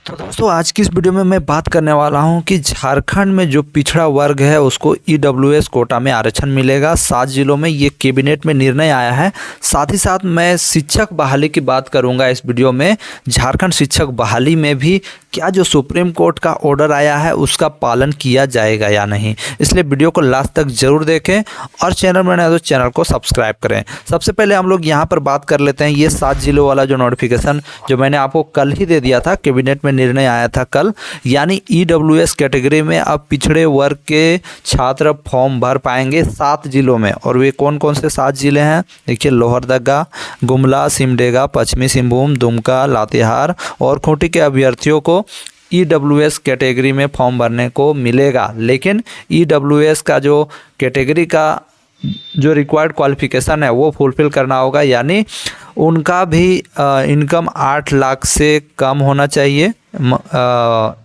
तो दोस्तों आज की इस वीडियो में मैं बात करने वाला हूं कि झारखंड में जो पिछड़ा वर्ग है उसको ईडब्ल्यूएस कोटा में आरक्षण मिलेगा। 7 जिलों में ये कैबिनेट में निर्णय आया है। साथ ही साथ मैं शिक्षक बहाली की बात करूंगा इस वीडियो में। झारखंड शिक्षक बहाली में भी क्या जो सुप्रीम कोर्ट का ऑर्डर आया है उसका पालन किया जाएगा या नहीं, इसलिए वीडियो को लास्ट तक जरूर देखें और चैनल में नए तो चैनल को सब्सक्राइब करें। सबसे पहले हम लोग यहाँ पर बात कर लेते हैं ये 7 जिलों वाला जो नोटिफिकेशन जो मैंने आपको कल ही दे दिया था, कैबिनेट में निर्णय आया था कल। यानी ईडब्ल्यूएस कैटेगरी में अब पिछड़े वर्ग के छात्र फॉर्म भर पाएंगे 7 जिलों में। और वे कौन कौन से 7 जिले हैं देखिए, लोहरदगा, गुमला, सिमडेगा, पश्चिमी सिंहभूम, दुमका, लातेहार और खूंटी के अभ्यर्थियों को ईडब्ल्यूएस कैटेगरी में फॉर्म भरने को मिलेगा। लेकिन ईडब्ल्यूएस का जो कैटेगरी का जो रिक्वायर्ड क्वालिफिकेशन है वो फुलफिल करना होगा, यानी उनका भी इनकम 8 लाख से कम होना चाहिए,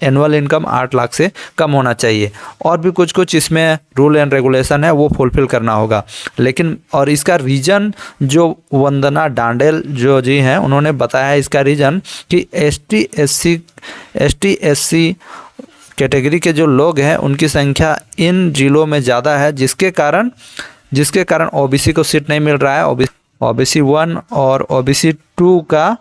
एनुअल इनकम 8 लाख से कम होना चाहिए। और भी कुछ कुछ इसमें रूल एंड रेगुलेशन है वो फुलफिल करना होगा। लेकिन और इसका रीज़न जो वंदना डांडेल जो जी हैं उन्होंने बताया है, इसका रीज़न कि एसटी एससी कैटेगरी के जो लोग हैं उनकी संख्या इन जिलों में ज़्यादा है, जिसके कारण ओबीसी को सीट नहीं मिल रहा है। ओबीसी 1 और ओबीसी 2 का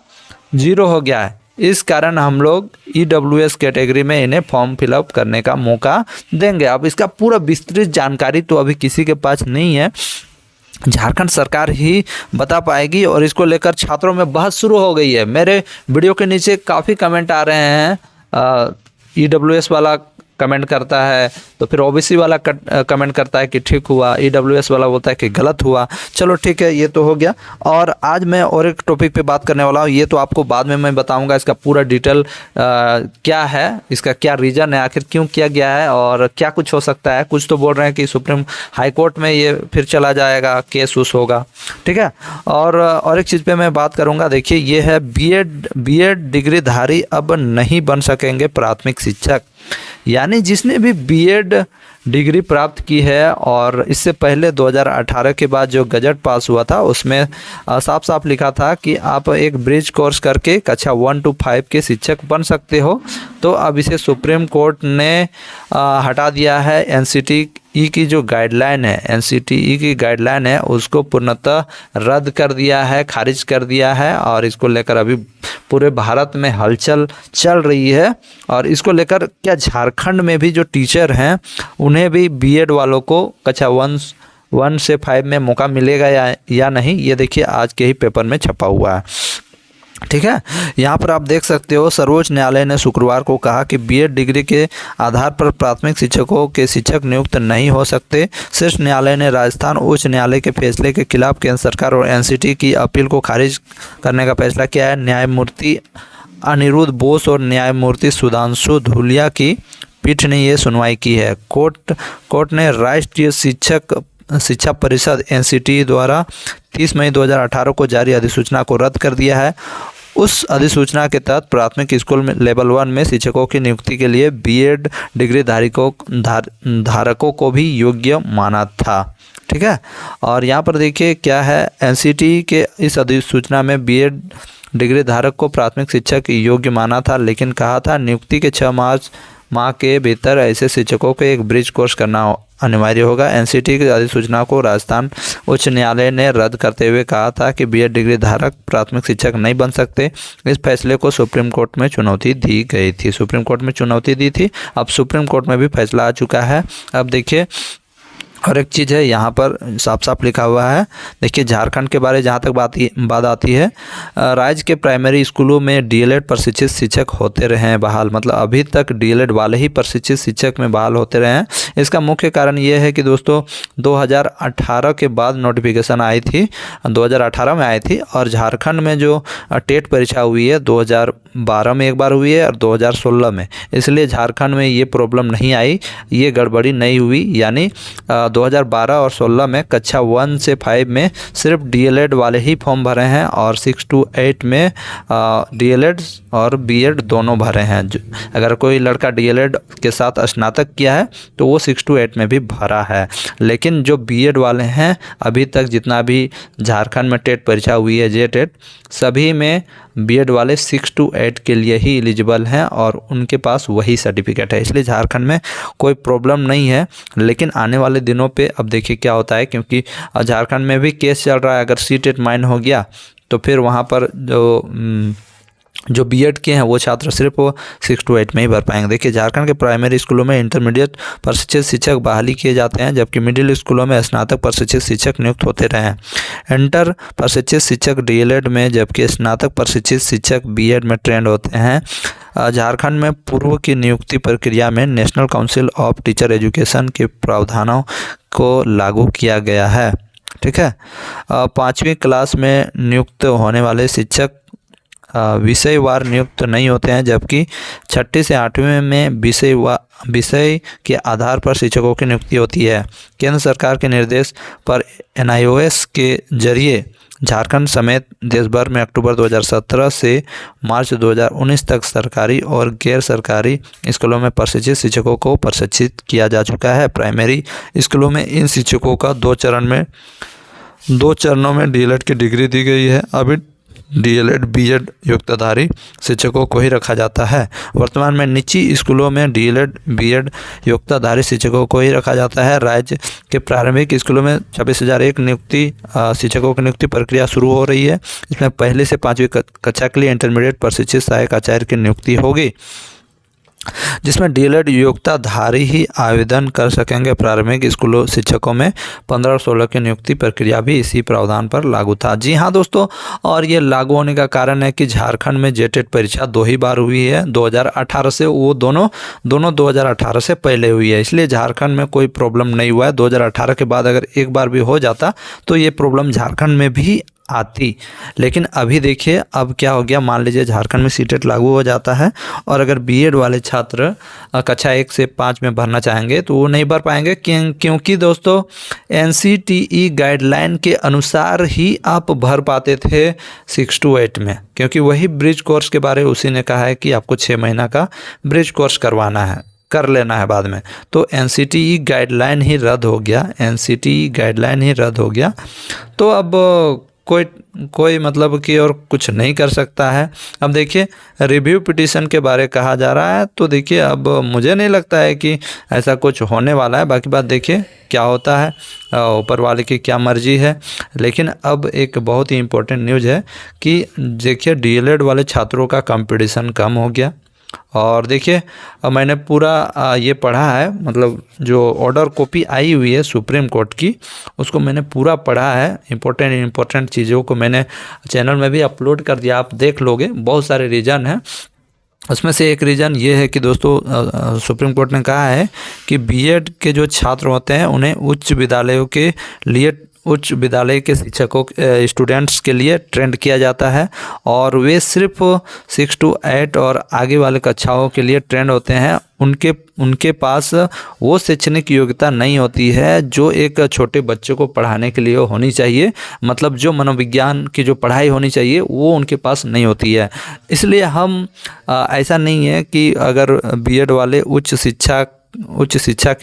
0 हो गया है। इस कारण हम लोग ईडब्ल्यूएस कैटेगरी में इन्हें फॉर्म फिलअप करने का मौका देंगे। अब इसका पूरा विस्तृत जानकारी तो अभी किसी के पास नहीं है, झारखंड सरकार ही बता पाएगी। और इसको लेकर छात्रों में बहस शुरू हो गई है। मेरे वीडियो के नीचे काफ़ी कमेंट आ रहे हैं, ईडब्ल्यूएस वाला कमेंट करता है तो फिर ओबीसी वाला कमेंट करता है कि ठीक हुआ, ईडब्ल्यूएस वाला बोलता है कि गलत हुआ। चलो ठीक है, ये तो हो गया। और आज मैं और एक टॉपिक पे बात करने वाला हूँ, ये तो आपको बाद में मैं बताऊंगा इसका पूरा डिटेल क्या है, इसका क्या रीज़न है, आखिर क्यों किया गया है और क्या कुछ हो सकता है। कुछ तो बोल रहे हैं कि सुप्रीम हाई कोर्ट में ये फिर चला जाएगा, केस उस होगा, ठीक है। और एक चीज़ पे मैं बात करूँगा, देखिए ये है बीएड डिग्रीधारी अब नहीं बन सकेंगे प्राथमिक शिक्षक। यानी जिसने भी बीएड डिग्री प्राप्त की है और इससे पहले 2018 के बाद जो गजट पास हुआ था उसमें साफ साफ लिखा था कि आप एक ब्रिज कोर्स करके कक्षा 1 to 5 के शिक्षक बन सकते हो। तो अब इसे सुप्रीम कोर्ट ने हटा दिया है। एनसीटीई की जो गाइडलाइन है, एनसीटीई की गाइडलाइन है उसको पूर्णतः रद्द कर दिया है, खारिज कर दिया है। और इसको लेकर अभी पूरे भारत में हलचल चल रही है। और इसको लेकर क्या झारखंड में भी जो टीचर हैं उन्हें भी बीएड वालों को कक्षा 1 से 5 में मौका मिलेगा या नहीं, ये देखिए आज के ही पेपर में छपा हुआ है, ठीक है। यहाँ पर आप देख सकते हो, सर्वोच्च न्यायालय ने शुक्रवार को कहा कि बीएड डिग्री के आधार पर प्राथमिक शिक्षकों के शिक्षक नियुक्त नहीं हो सकते। शीर्ष न्यायालय ने राजस्थान उच्च न्यायालय के फैसले के खिलाफ केंद्र सरकार और एनसीटी की अपील को खारिज करने का फैसला किया है। न्यायमूर्ति अनिरुद्ध बोस और न्यायमूर्ति सुधांशु धूलिया की पीठ ने ये सुनवाई की है। कोर्ट ने राष्ट्रीय शिक्षा परिषद एनसीटी द्वारा 30 मई 2018 को जारी अधिसूचना को रद्द कर दिया है। उस अधिसूचना के तहत प्राथमिक स्कूल में लेवल 1 में शिक्षकों की नियुक्ति के लिए बीएड डिग्री धारकों को भी योग्य माना था, ठीक है। और यहाँ पर देखिए क्या है, एनसीटी के इस अधिसूचना में बीएड डिग्री धारक को प्राथमिक शिक्षक योग्य माना था, लेकिन कहा था नियुक्ति के 6 माह के भीतर ऐसे शिक्षकों को एक ब्रिज कोर्स करना अनिवार्य होगा। एनसीटी की अधिसूचना को राजस्थान उच्च न्यायालय ने रद्द करते हुए कहा था कि बीएड डिग्री धारक प्राथमिक शिक्षक नहीं बन सकते। इस फैसले को सुप्रीम कोर्ट में चुनौती दी गई थी, सुप्रीम कोर्ट में चुनौती दी थी। अब सुप्रीम कोर्ट में भी फैसला आ चुका है। अब देखिए और एक चीज़ है, यहाँ पर साफ साफ लिखा हुआ है, देखिए झारखंड के बारे जहाँ तक बात आती है, राज्य के प्राइमरी स्कूलों में डीएलएड प्रशिक्षित शिक्षक होते रहे हैं बहाल। मतलब अभी तक डीएलएड वाले ही प्रशिक्षित शिक्षक में बहाल होते रहे हैं। इसका मुख्य कारण ये है कि दोस्तों 2018 के बाद नोटिफिकेशन आई थी, 2018 में आई थी। और झारखंड में जो टेट परीक्षा हुई है 2012 में एक बार हुई है और 2016 में, इसलिए झारखंड में ये प्रॉब्लम नहीं आई, ये गड़बड़ी नहीं हुई। यानी 2012 और 16 में कक्षा 1 से 5 में सिर्फ डीएलएड वाले ही फॉर्म भरे हैं और 6 to 8 में डीएलएड और बीएड दोनों भरे हैं। अगर कोई लड़का डीएलएड के साथ स्नातक किया है तो वो 6 to 8 में भी भरा है। लेकिन जो बीएड वाले हैं, अभी तक जितना भी झारखंड में टेट परीक्षा हुई है, जे टेट, सभी में बीएड वाले 6 to 8 के लिए ही एलिजिबल हैं और उनके पास वही सर्टिफिकेट है। इसलिए झारखंड में कोई प्रॉब्लम नहीं है। लेकिन आने वाले दिनों पे अब देखिए क्या होता है, क्योंकि झारखंड में भी केस चल रहा है। अगर सीटेट माइन हो गया तो फिर वहाँ पर जो बीएड के हैं वो छात्र सिर्फ 6 to 8 में ही भर पाएंगे। देखिए, झारखंड के प्राइमरी स्कूलों में इंटरमीडिएट प्रशिक्षित शिक्षक बहाली किए जाते हैं, जबकि मिडिल स्कूलों में स्नातक प्रशिक्षित शिक्षक नियुक्त होते रहे हैं। इंटर प्रशिक्षित शिक्षक डीएलएड में, जबकि स्नातक प्रशिक्षित शिक्षक बीएड में ट्रेंड होते हैं। झारखंड में पूर्व की नियुक्ति प्रक्रिया में national council of teacher education के प्रावधानों को लागू किया गया है। ठीक है। 5वीं क्लास में नियुक्त होने वाले शिक्षक विषयवार नियुक्त नहीं होते हैं, जबकि 6ठी से 8वीं में विषय के आधार पर शिक्षकों की नियुक्ति होती है। केंद्र सरकार के निर्देश पर एनआईओएस के जरिए झारखंड समेत देश भर में अक्टूबर 2017 से मार्च 2019 तक सरकारी और गैर सरकारी स्कूलों में प्रशिक्षित शिक्षकों को प्रशिक्षित किया जा चुका है। प्राइमरी स्कूलों में इन शिक्षकों का 2 चरणों में डीएलएड की डिग्री दी गई है। अभी डीएलएड बीएड युक्तधारी शिक्षकों को ही रखा जाता है। वर्तमान में निजी स्कूलों में डीएलएड बीएड युक्तधारी शिक्षकों को ही रखा जाता है। राज्य के प्रारंभिक स्कूलों में 26,001 नियुक्ति शिक्षकों की नियुक्ति प्रक्रिया शुरू हो रही है। इसमें पहले से 5वीं कक्षा के लिए इंटरमीडिएट प्रशिक्षित सहायक आचार्य की नियुक्ति होगी, जिसमें डीएलएड योग्यताधारी ही आवेदन कर सकेंगे। प्रारंभिक स्कूलों शिक्षकों में 15 और 16 की नियुक्ति प्रक्रिया भी इसी प्रावधान पर लागू था। जी हाँ दोस्तों, और ये लागू होने का कारण है कि झारखंड में जेटेट परीक्षा 2 ही बार हुई है, 2018 से, वो दोनों 2018 से पहले हुई है। इसलिए झारखंड में कोई प्रॉब्लम नहीं हुआ है। 2018 के बाद अगर एक बार भी हो जाता तो ये प्रॉब्लम झारखंड में भी आती। लेकिन अभी देखिए अब क्या हो गया, मान लीजिए झारखंड में सीटेट लागू हो जाता है और अगर बीएड वाले छात्र कक्षा 1 से 5 में भरना चाहेंगे तो वो नहीं भर पाएंगे, क्योंकि दोस्तों एनसीटीई गाइडलाइन के अनुसार ही आप भर पाते थे 6 to 8 में, क्योंकि वही ब्रिज कोर्स के बारे में उसी ने कहा है कि आपको 6 महीना का ब्रिज कोर्स करवाना है, कर लेना है बाद में। तो एनसीटीई गाइडलाइन ही रद्द हो गया, एनसीटीई गाइडलाइन ही रद्द हो गया। तो अब कोई मतलब कि और कुछ नहीं कर सकता है। अब देखिए रिव्यू पिटीशन के बारे कहा जा रहा है, तो देखिए अब मुझे नहीं लगता है कि ऐसा कुछ होने वाला है। बाकी बात देखिए क्या होता है, ऊपर वाले की क्या मर्जी है। लेकिन अब एक बहुत ही इम्पोर्टेंट न्यूज़ है कि देखिए डीएलएड वाले छात्रों का कंपटीशन कम हो गया। और देखिए मैंने पूरा ये पढ़ा है, मतलब जो ऑर्डर कॉपी आई हुई है सुप्रीम कोर्ट की, उसको मैंने पूरा पढ़ा है। इम्पोर्टेंट चीज़ों को मैंने चैनल में भी अपलोड कर दिया, आप देख लोगे। बहुत सारे रीज़न हैं, उसमें से एक रीज़न ये है कि दोस्तों सुप्रीम कोर्ट ने कहा है कि बीएड के जो छात्र होते हैं उन्हें उच्च विद्यालयों के लिए, उच्च विद्यालय के शिक्षकों स्टूडेंट्स के लिए ट्रेंड किया जाता है और वे सिर्फ 6 to 8 और आगे वाले कक्षाओं के लिए ट्रेंड होते हैं। उनके पास वो शैक्षणिक योग्यता नहीं होती है जो एक छोटे बच्चे को पढ़ाने के लिए होनी चाहिए, मतलब जो मनोविज्ञान की जो पढ़ाई होनी चाहिए वो उनके पास नहीं होती है। इसलिए हम ऐसा नहीं है कि अगर बीएड वाले उच्च शिक्षा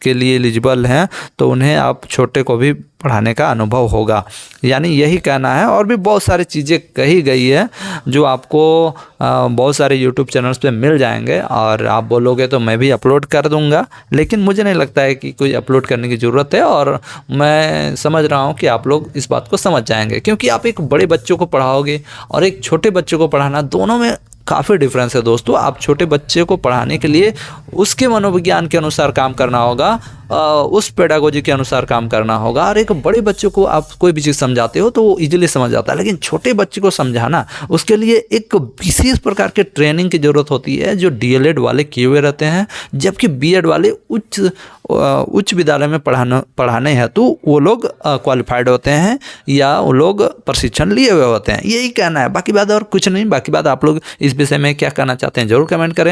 के लिए एलिजिबल हैं तो उन्हें आप छोटे को भी पढ़ाने का अनुभव होगा, यानी यही कहना है। और भी बहुत सारी चीज़ें कही गई है जो आपको बहुत सारे यूट्यूब चैनल्स पे मिल जाएंगे और आप बोलोगे तो मैं भी अपलोड कर दूंगा। लेकिन मुझे नहीं लगता है कि कोई अपलोड करने की ज़रूरत है, और मैं समझ रहा हूँ कि आप लोग इस बात को समझ जाएंगे, क्योंकि आप एक बड़े बच्चों को पढ़ाओगे और एक छोटे बच्चे को पढ़ाना, दोनों में काफ़ी डिफरेंस है दोस्तों। आप छोटे बच्चे को पढ़ाने के लिए उसके मनोविज्ञान के अनुसार काम करना होगा, उस पेडागोजी के अनुसार काम करना होगा। और एक बड़े बच्चे को आप कोई भी चीज़ समझाते हो तो वो इजीली समझ जाता है, लेकिन छोटे बच्चे को समझाना, उसके लिए एक विशेष प्रकार के ट्रेनिंग की ज़रूरत होती है जो डीएलएड वाले किए हुए रहते हैं, जबकि बीएड वाले उच्च विद्यालय में पढ़ाने हैं तो वो लोग क्वालिफाइड होते हैं या वो लोग प्रशिक्षण लिए हुए होते हैं। यही कहना है, बाकी बात और कुछ नहीं। बाकी बात आप लोग इस विषय में क्या कहना चाहते हैं ज़रूर कमेंट करें।